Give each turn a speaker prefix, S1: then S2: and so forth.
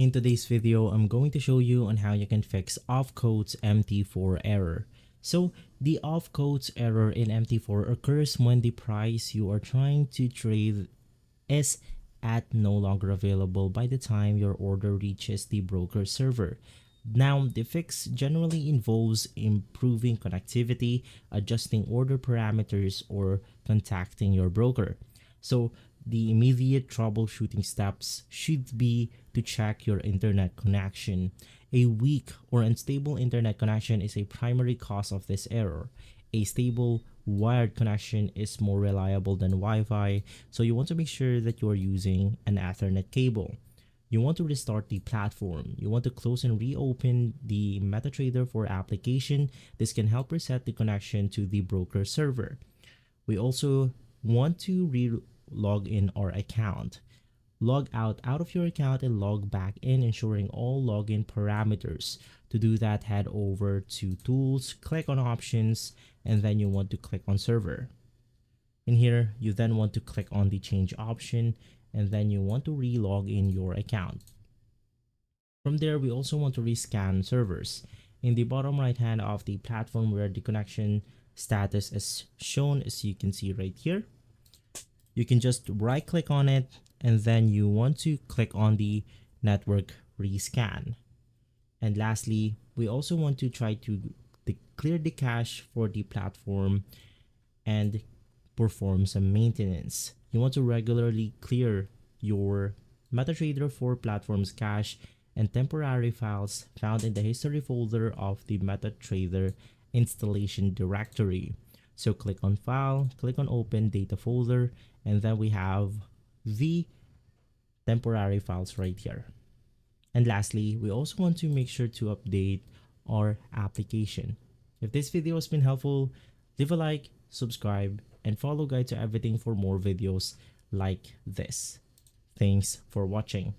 S1: In today's video, I'm going to show you on how you can fix off-codes MT4 error. So the off-codes error in MT4 occurs when the price you are trying to trade is at no longer available by the time your order reaches the broker server. Now, the fix generally involves improving connectivity, adjusting order parameters, or contacting your broker. So the immediate troubleshooting steps should be to check your internet connection. A weak or unstable internet connection is a primary cause of this error. A stable wired connection is more reliable than Wi-Fi, so you want to make sure that you are using an Ethernet cable. You want to restart the platform. You want to close and reopen the MetaTrader 4 application. This can help reset the connection to the broker server. We also want to log in our account. Log out of your account and log back in, ensuring all login parameters. To do that, head over to Tools, click on Options, and then you want to click on Server. In here, you then want to click on the Change option, and then you want to re-log in your account. From there, we also want to rescan servers. In the bottom right hand of the platform where the connection status is shown, as you can see right here, you can just right click on it, and then you want to click on the network rescan. And lastly, we also want to try to clear the cache for the platform and perform some maintenance. You want to regularly clear your MetaTrader 4 platform's cache and temporary files found in the history folder of the MetaTrader installation directory. So click on File, click on Open Data Folder, and then we have the temporary files right here. And lastly, we also want to make sure to update our application. If this video has been helpful, leave a like, subscribe, and follow Guide to Everything for more videos like this. Thanks for watching.